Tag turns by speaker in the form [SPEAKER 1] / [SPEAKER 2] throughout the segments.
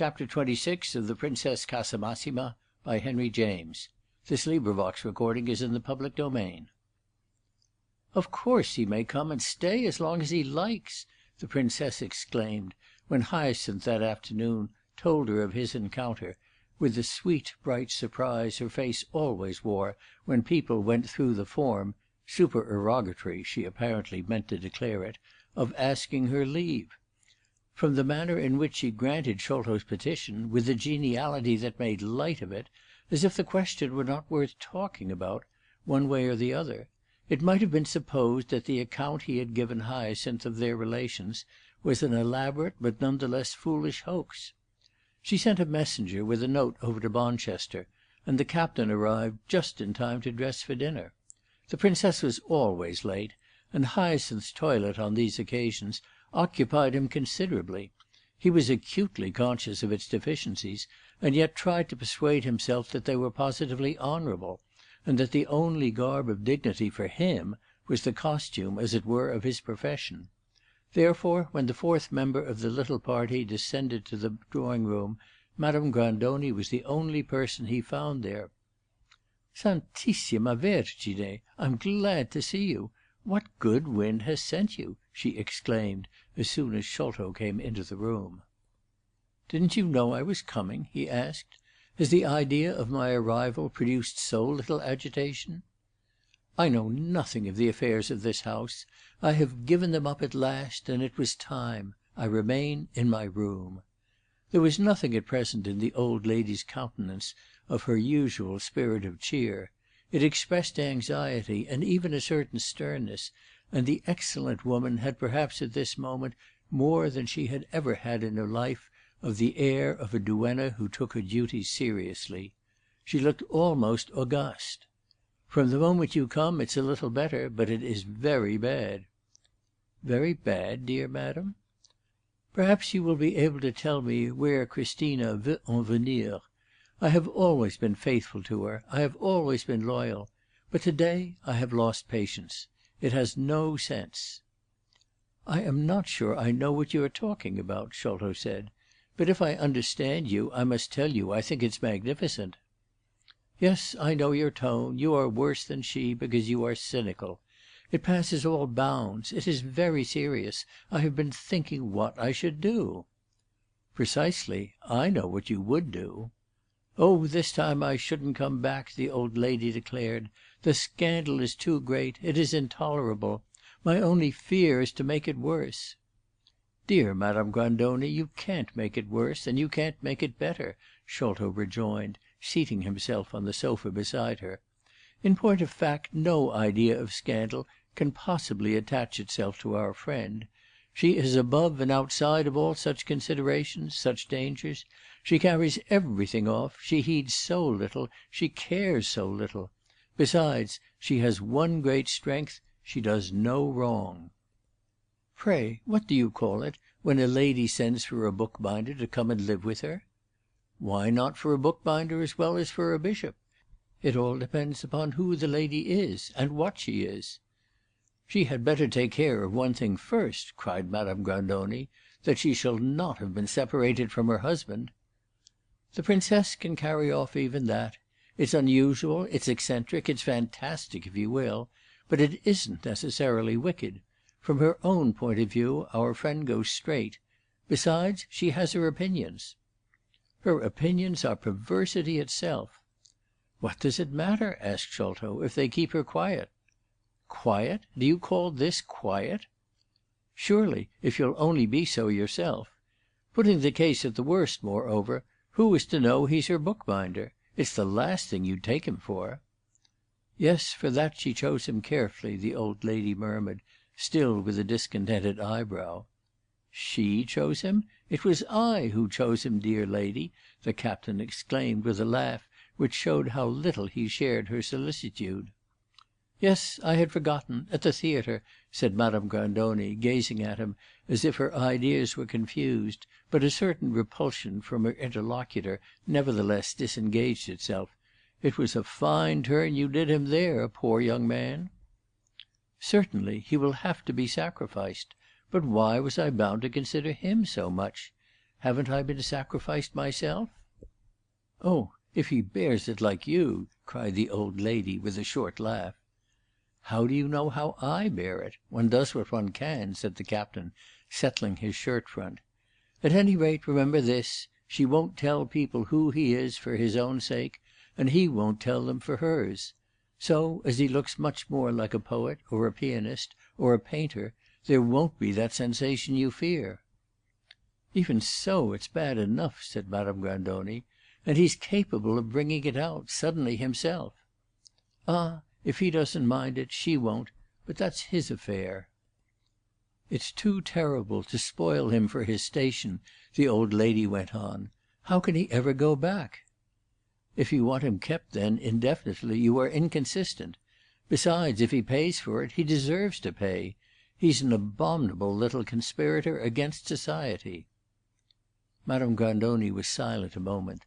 [SPEAKER 1] Chapter 26 of the Princess Casamassima by Henry James. This recording is in the public domain. "Of course he may come and stay as long as he likes," the Princess exclaimed, when Hyacinth that afternoon told her of his encounter, with the sweet bright surprise her face always wore when people went through the form supererogatory, she apparently meant to declare it, of asking her leave. From the manner in which she granted Sholto's petition, with the geniality that made light of it, as if the question were not worth talking about, one way or the other, it might have been supposed that the account he had given Hyacinth of their relations was an elaborate but none the less foolish hoax. She sent a messenger with a note over to Bonchester, and the captain arrived just in time to dress for dinner. The Princess was always late, and Hyacinth's toilet on these occasions occupied him considerably. He was acutely conscious of its deficiencies, and yet tried to persuade himself that they were positively honourable, and that the only garb of dignity for him was the costume, as it were, of his profession. Therefore, when the fourth member of the little party descended to the drawing-room, Madame Grandoni was the only person he found there. "Santissima Vergine! I'm glad to see you. What good wind has sent you?" she exclaimed as soon as Sholto came into the room. "Didn't you know I was coming?" he asked. "Has the idea of my arrival produced so little agitation?" "I know nothing of the affairs of this house. I have given them up at last, and it was time. I remain in my room." There was nothing at present in the old lady's countenance of her usual spirit of cheer. It expressed anxiety and even a certain sternness, and the excellent woman had perhaps at this moment more than she had ever had in her life of the air of a duenna who took her duties seriously. She looked almost august. "From the moment you come it's a little better, but it is very bad." "Very bad, dear madam?" "Perhaps you will be able to tell me where Christina veut en venir. I have always been faithful to her, I have always been loyal, but to day I have lost patience. It has no sense." "I am not sure I know what you are talking about," Sholto said, "but if I understand you I must tell you I think it's magnificent." "Yes, I know your tone. You are worse than she because you are cynical. It passes all bounds. It is very serious. I have been thinking what I should do." "Precisely. I know what you would do." "Oh, this time I shouldn't come back," the old lady declared. "The scandal is too great. It is intolerable. My only fear is to make it worse." "Dear Madame Grandoni, you can't make it worse, and you can't make it better," Sholto rejoined, seating himself on the sofa beside her. "In point of fact, no idea of scandal can possibly attach itself to our friend. She is above and outside of all such considerations, such dangers. She carries everything off. She heeds so little. She cares so little. Besides, she has one great strength. She does no wrong." "Pray, what do you call it when a lady sends for a bookbinder to come and live with her?" "Why not for a bookbinder as well as for a bishop? It all depends upon who the lady is, and what she is." "She had better take care of one thing first," cried Madame Grandoni, "that she shall not have been separated from her husband." "The Princess can carry off even that. It's unusual, it's eccentric, it's fantastic, if you will, but it isn't necessarily wicked. From her own point of view our friend goes straight. Besides, she has her opinions." "Her opinions are perversity itself." "What does it matter," asked Sholto, "if they keep her quiet?" "Quiet? Do you call this quiet?" "Surely, if you'll only be so yourself. Putting the case at the worst, moreover, who is to know he's her bookbinder? It's the last thing you'd take him for." "Yes, for that she chose him carefully," the old lady murmured, still with a discontented eyebrow. "She chose him? It was I who chose him, dear lady," the captain exclaimed with a laugh which showed how little he shared her solicitude. "Yes, I had forgotten. At the theatre," said Madame Grandoni, gazing at him as if her ideas were confused, but a certain repulsion from her interlocutor nevertheless disengaged itself. "It was a fine turn you did him there, poor young man." "Certainly. He will have to be sacrificed. But why was I bound to consider him so much? Haven't I been sacrificed myself?" "Oh, if he bears it like you!" cried the old lady, with a short laugh. "How do you know how I bear it? One does what one can," said the captain, settling his shirt front. "At any rate, remember this: she won't tell people who he is for his own sake, and he won't tell them for hers. So, as he looks much more like a poet, or a pianist, or a painter, there won't be that sensation you fear." "Even so, it's bad enough," said Madame Grandoni. "And he's capable of bringing it out, suddenly, himself." "Ah, if he doesn't mind it, she won't. But that's his affair." "It's too terrible to spoil him for his station," the old lady went on. "How can he ever go back?" "If you want him kept, then, indefinitely, you are inconsistent. Besides, if he pays for it, he deserves to pay. He's an abominable little conspirator against society." Madame Grandoni was silent a moment.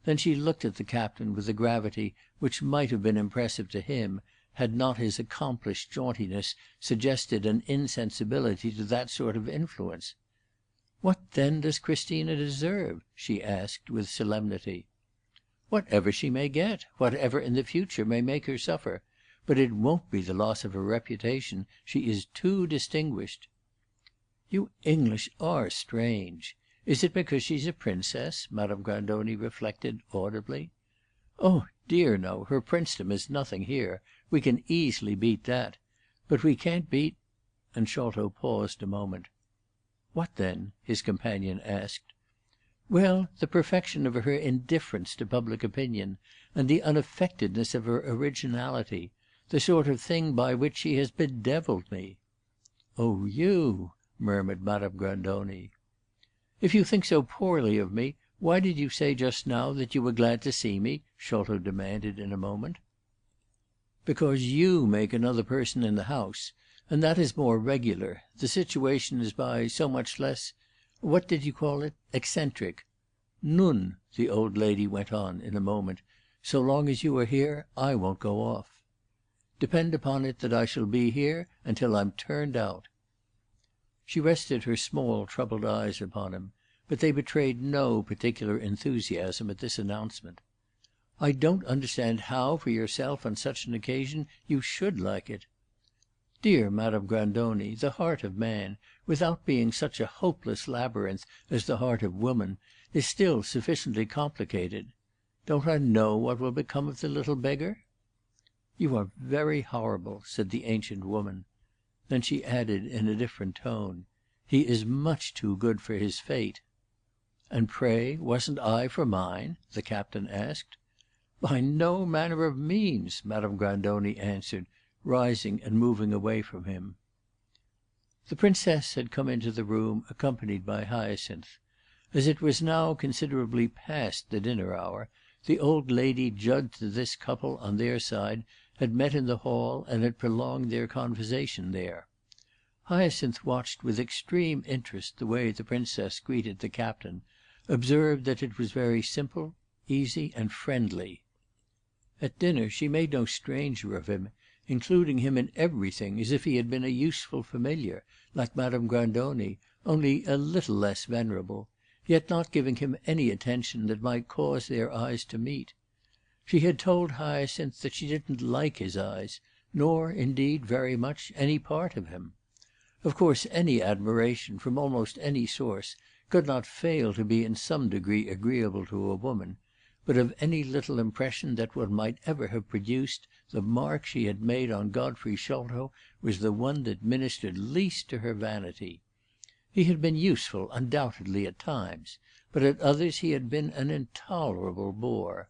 [SPEAKER 1] Then she looked at the captain with a gravity which might have been impressive to him, had not his accomplished jauntiness suggested an insensibility to that sort of influence. "What, then, does Christina deserve?" she asked, with solemnity. "Whatever she may get, whatever in the future may make her suffer. But it won't be the loss of her reputation. She is too distinguished." "You English are strange. Is it because she's a princess?" Madame Grandoni reflected audibly. "Oh dear, no; her princedom is nothing here. We can easily beat that. But we can't beat—" and Sholto paused a moment. "What then?" his companion asked. "Well, the perfection of her indifference to public opinion, and the unaffectedness of her originality. The sort of thing by which she has bedevilled me." "Oh, you!" murmured Madame Grandoni. "If you think so poorly of me, why did you say just now that you were glad to see me?" Sholto demanded in a moment. "Because you make another person in the house, and that is more regular. The situation is by so much less—what did you call it?—eccentric. Nun," the old lady went on in a moment, "so long as you are here, I won't go off. Depend upon it that I shall be here until I'm turned out." She rested her small troubled eyes upon him, but they betrayed no particular enthusiasm at this announcement. "I don't understand how, for yourself, on such an occasion, you should like it." "Dear Madame Grandoni, the heart of man, without being such a hopeless labyrinth as the heart of woman, is still sufficiently complicated. Don't I know what will become of the little beggar?" "You are very horrible," said the ancient woman. Then she added in a different tone, "He is much too good for his fate." "And pray, wasn't I for mine?" the captain asked. "By no manner of means," Madame Grandoni answered, rising and moving away from him. The Princess had come into the room, accompanied by Hyacinth. As it was now considerably past the dinner hour, the old lady judged that this couple, on their side, had met in the hall and had prolonged their conversation there. Hyacinth watched with extreme interest the way the Princess greeted the captain, observed that it was very simple, easy, and friendly. At dinner she made no stranger of him, including him in everything as if he had been a useful familiar, like Madame Grandoni, only a little less venerable, yet not giving him any attention that might cause their eyes to meet. She had told Hyacinth that she didn't like his eyes, nor, indeed, very much, any part of him. Of course any admiration, from almost any source, could not fail to be in some degree agreeable to a woman, but of any little impression that one might ever have produced, the mark she had made on Godfrey Sholto was the one that ministered least to her vanity. He had been useful, undoubtedly, at times, but at others he had been an intolerable bore.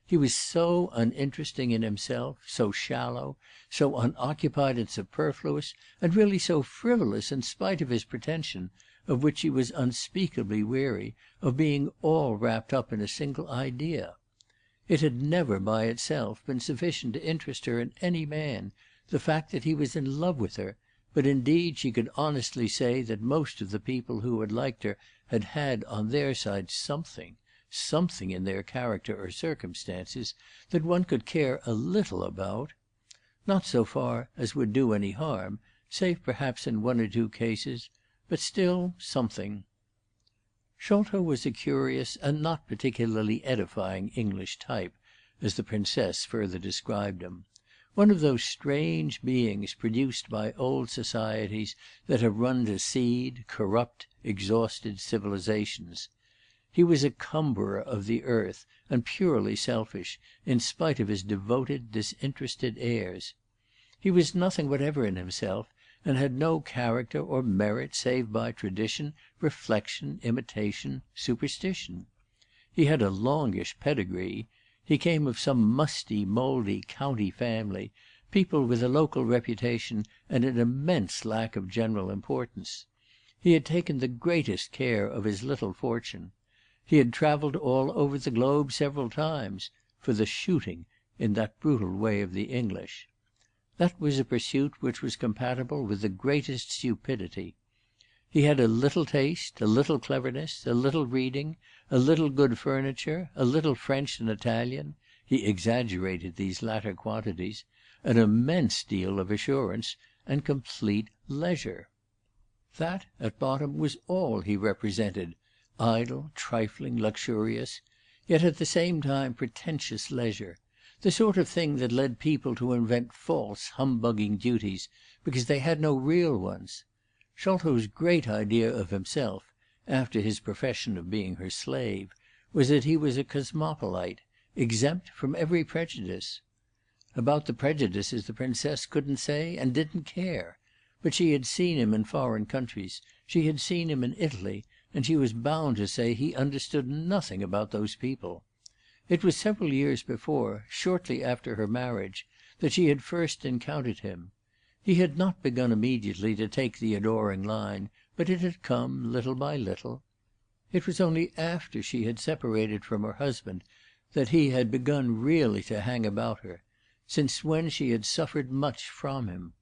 [SPEAKER 1] He was so uninteresting in himself, so shallow, so unoccupied and superfluous, and really so frivolous in spite of his pretension, of which she was unspeakably weary, of being all wrapped up in a single idea. It had never by itself been sufficient to interest her in any man, the fact that he was in love with her, but indeed she could honestly say that most of the people who had liked her had had on their side something in their character or circumstances that one could care a little about. Not so far as would do any harm, save perhaps in one or two cases, but still something. Sholto was a curious and not particularly edifying English type, as the Princess further described him. One of those strange beings produced by old societies that have run to seed, corrupt, exhausted civilizations. He was a cumberer of the earth, and purely selfish, in spite of his devoted, disinterested airs. He was nothing whatever in himself, and had no character or merit save by tradition, reflection, imitation, superstition. He had a longish pedigree. He came of some musty, mouldy county family, people with a local reputation and an immense lack of general importance. He had taken the greatest care of his little fortune. He had travelled all over the globe several times, for the shooting, in that brutal way of the English. That was a pursuit which was compatible with the greatest stupidity. He had a little taste, a little cleverness, a little reading, a little good furniture, a little French and Italian (he exaggerated these latter quantities), an immense deal of assurance, and complete leisure. That, at bottom, was all he represented: idle, trifling, luxurious, yet at the same time pretentious leisure, the sort of thing that led people to invent false, humbugging duties because they had no real ones. Sholto's great idea of himself, after his profession of being her slave, was that he was a cosmopolite, exempt from every prejudice. About the prejudices the Princess couldn't say and didn't care, but she had seen him in foreign countries, she had seen him in Italy, and she was bound to say he understood nothing about those people. It was several years before, shortly after her marriage, that she had first encountered him. He had not begun immediately to take the adoring line, but it had come little by little. It was only after she had separated from her husband that he had begun really to hang about her, since when she had suffered much from him.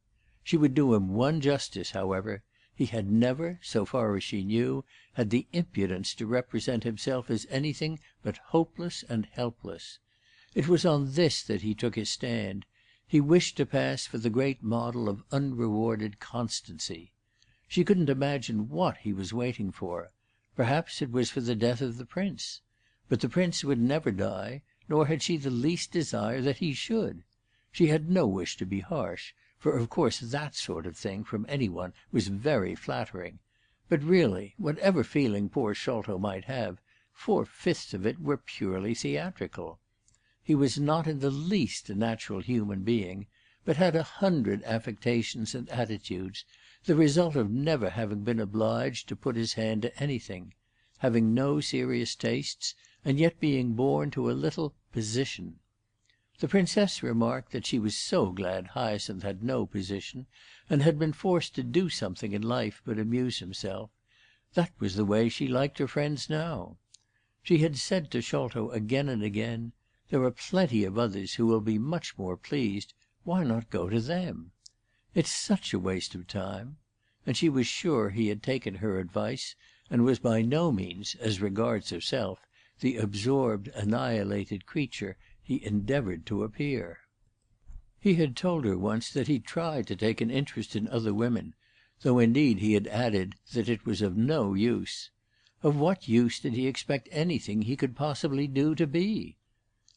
[SPEAKER 1] She would do him one justice, however. He had never, so far as she knew, had the impudence to represent himself as anything but hopeless and helpless. It was on this that he took his stand. He wished to pass for the great model of unrewarded constancy. She couldn't imagine what he was waiting for. Perhaps it was for the death of the Prince. But the Prince would never die, nor had she the least desire that he should. She had no wish to be harsh, for of course that sort of thing, from any one, was very flattering. But really, whatever feeling poor Sholto might have, 4/5 of it were purely theatrical. He was not in the least a natural human being, but had 100 affectations and attitudes, the result of never having been obliged to put his hand to anything, having no serious tastes, and yet being born to a little position. The Princess remarked that she was so glad Hyacinth had no position, and had been forced to do something in life but amuse himself. That was the way she liked her friends now. She had said to Sholto again and again, "There are plenty of others who will be much more pleased. Why not go to them? It's such a waste of time." And she was sure he had taken her advice, and was by no means, as regards herself, the absorbed, annihilated creature he endeavoured to appear. He had told her once that he tried to take an interest in other women, though indeed he had added that it was of no use. Of what use did he expect anything he could possibly do to be?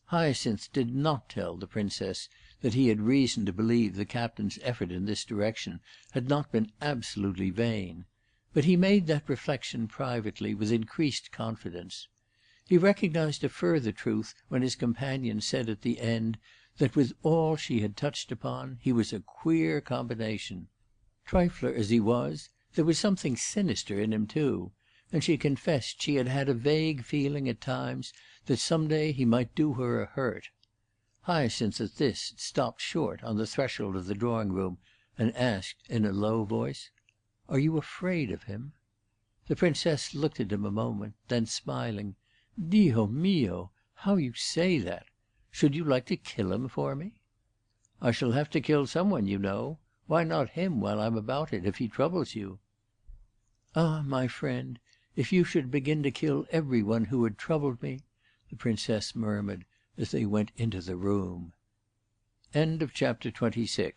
[SPEAKER 1] Hyacinth did not tell the Princess that he had reason to believe the captain's effort in this direction had not been absolutely vain, but he made that reflection privately with increased confidence. He recognized a further truth when his companion said at the end that with all she had touched upon he was a queer combination. Trifler as he was, there was something sinister in him too, and she confessed she had had a vague feeling at times that some day he might do her a hurt. Hyacinth at this stopped short on the threshold of the drawing-room and asked in a low voice, "Are you afraid of him?" The Princess looked at him a moment, then smiling, "Dio mio! How you say that! Should you like to kill him for me?" "I shall have to kill some one, you know. Why not him while I'm about it, if he troubles you?" "Ah, my friend, if you should begin to kill every one who had troubled me," the Princess murmured as they went into the room. Chapter 27